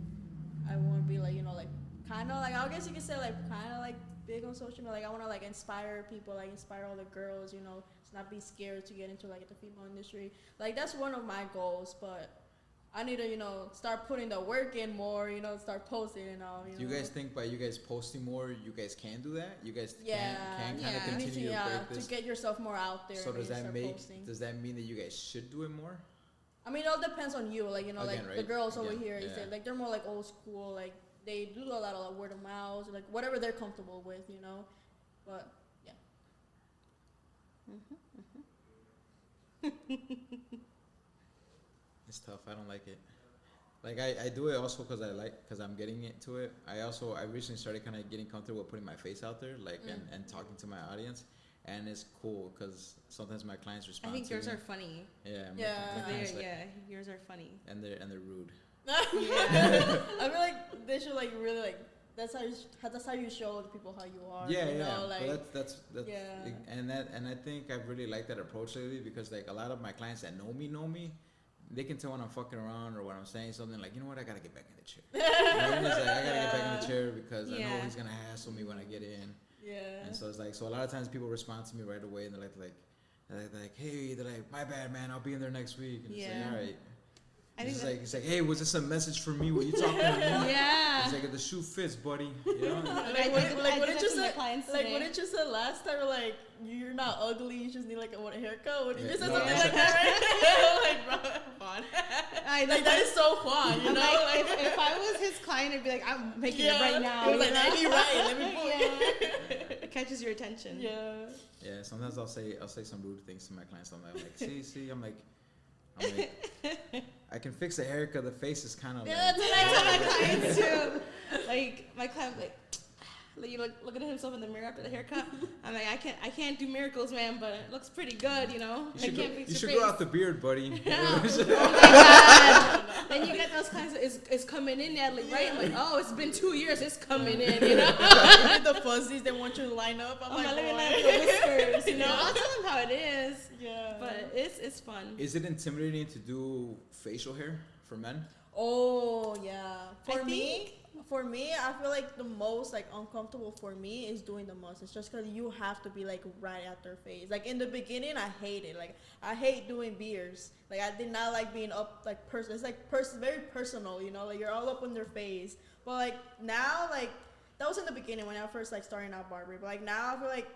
I want to be like, you know, like kind of like, I guess you could say like kind of like big on social media. Like, I want to like inspire people, like inspire all the girls, you know, to not be scared to get into like the female industry. Like, that's one of my goals, but I need to, you know, start putting the work in more, you know, start posting and all. Do you guys think by you guys posting more, you guys can do that? You guys can kind of yeah. You need continue to break this? to get yourself more out there. So and start posting. does that mean that you guys should do it more? I mean, it all depends on you. Like, you know, Again, like the right? girls over Again, here, you yeah. say, like, they're more like old school. Like, they do a lot of like, word of mouth, like whatever they're comfortable with, you know. But yeah. It's tough. I don't like it. Like I do it also because I'm getting into it. I recently started kind of getting comfortable with putting my face out there, like and talking to my audience, and it's cool because sometimes my clients I respond. think to yours me. are funny. Yeah. Yeah. My clients, like, Yours are funny. and they're rude. Yeah. I feel like they should like really like that's how you show the people how you are. Yeah, you yeah. know, like, But that's yeah. and I think I've really liked that approach lately because like a lot of my clients that know me, they can tell when I'm fucking around or when I'm saying something like, you know what, I gotta get back in the chair. You know what I mean? It's like, I gotta get back in the chair because I know he's gonna hassle me when I get in. Yeah. And so it's like, so a lot of times people respond to me right away and they're like, hey, they're like, my bad, man, I'll be in there next week. And it's like, all right. I think He's like, hey, was this a message for me? Were you talking to me? yeah. He's like, if the shoe fits, buddy. You know? Like what I did did you that to my say? clients Like today. what did you say last time? Like you're not ugly, you just need like a haircut. What did you Yeah, say no, something I like said- that, right? Like bro, fun. I know. Like that is so fun, you I'm know? like, if I was his client, I'd be like, I'm making it right now. It was like, you know? let me write, let me Yeah. It catches your attention. Yeah. Yeah, sometimes I'll say some rude things to my clients. I'm like, see, I'm like, I can fix the haircut. The face is kind of Yeah, like. that's what I tell my clients too. Like my client, like you look at himself in the mirror after the haircut. I'm like, I can't do miracles, man, but it looks pretty good, you know. You should, I can't fix you your should face. grow out the beard, buddy. Yeah. Oh my god. Then you get those clients. It's coming in, Natalie, right? I'm like, oh, it's been 2 years. It's coming in, you know. With the fuzzies, they want you to line up. I'm I'm like, like, look boy. at the whiskers, you know. Yeah. I'll tell them how it is, Yeah. but it's fun. Is it intimidating to do facial hair for men? Oh yeah. I For me, I feel like the most like uncomfortable for me is doing the mustache, just because you have to be like right at their face. Like in the beginning, I hated. Like I hate doing beards. Like I did not like being up like person. It's like very personal, you know. Like you're all up in their face. But like now, like that was in the beginning when I first like starting out barbering. But like now, I feel like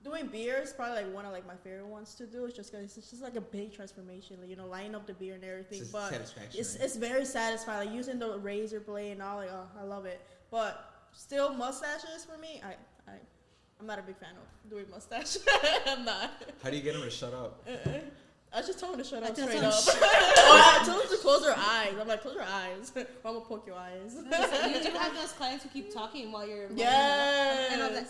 doing beards probably like one of like my favorite ones to do. It's just because it's just like a big transformation, like, you know, lining up the beard and everything. It's but satisfaction. it's right? it's very satisfying, like using the razor blade and all. Like, oh, I love it. But still, mustaches for me, I'm not a big fan of doing mustache. I'm not. How do you get them to shut up? I just told them to shut I up just straight told up. them Or I told them to close their eyes. I'm like, close your eyes, or I'm gonna poke your eyes. You do have those clients who keep talking while you're. Yes. And I'm like,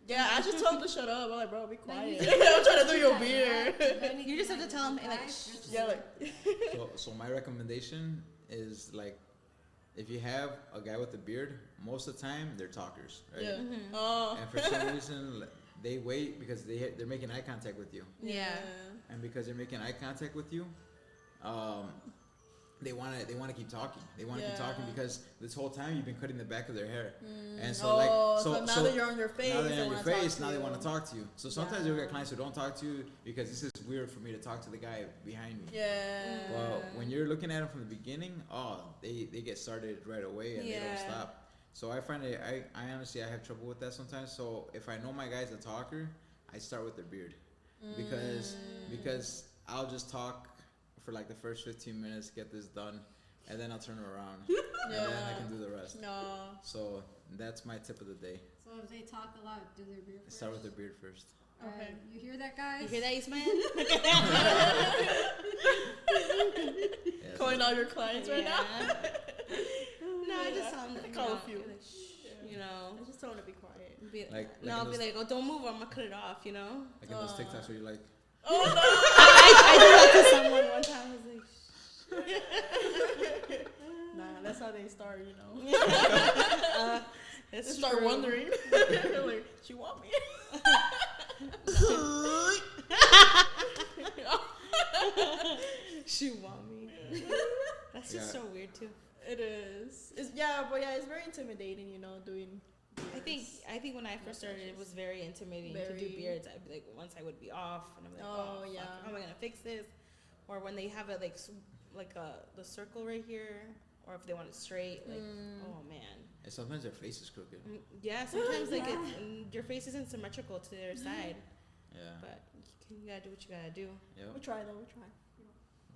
Yeah, I just told them to shut up. I'm like, bro, be quiet. you- I'm trying to do your beard. you just have to tell them, like, shh. Yeah, like. So my recommendation is like, if you have a guy with a beard, most of the time they're talkers, right? Yeah. Mhm. Oh. And for some reason, they wait because they're making eye contact with you, Yeah. and because they're making eye contact with you, they want to keep talking. They want to keep talking Yeah. because this whole time you've been cutting the back of their hair, and So so now that you're on your face, now they're they on your wanna talk face, to now they you. want to talk to you. So sometimes you'll Yeah. get clients who don't talk to you because this is weird for me to talk to the guy behind me. Yeah. Well, when you're looking at them from the beginning, they get started right away and they Yeah. don't stop. So I find it, I honestly, I have trouble with that sometimes. So if I know my guy's a talker, I start with their beard because I'll just talk for like the first 15 minutes, get this done, and then I'll turn it around and then I can do the rest. No. So that's my tip of the day. So if they talk a lot, do their beard first. Start with their beard first. Okay. You hear that, guys? You hear that, Ismael? Yeah, Calling all your clients right now. No, I just tell them, I call a few. like, shh, you know. I just told them to be quiet. No, I'll in be those, like, oh, don't move or I'm gonna cut it off, you know. like in those TikToks where you're like, Oh no. I did that to someone one time. I was like, shh. Nah, that's how they start, you know. They It's start true. wondering. Like, she want me? She want me. That's just Yeah. so weird too. It is. It's very intimidating, you know, doing. I think when I first started, it was very intimidating to do Very. beards. I'd be like, once I would be off, and I'm like, Oh, oh, yeah. fuck, how am I gonna fix this? Or when they have it like the circle right here, or if they want it straight, like, oh man. and sometimes their face is crooked. Yeah, sometimes like your face isn't symmetrical to their side, Yeah. but you gotta do what you gotta do. Yep. We try though. We try.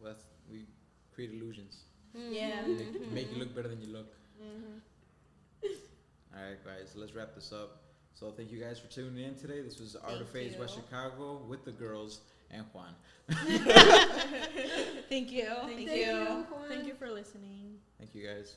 Well, we create illusions. Yeah. Make you look better than you look. Mm-hmm. All right, guys, let's wrap this up. So thank you guys for tuning in today. This was Art of Thank Fadez West you. Chicago with the girls and Juan. Thank you. Thank Thank you. Thank you for listening. Thank you guys.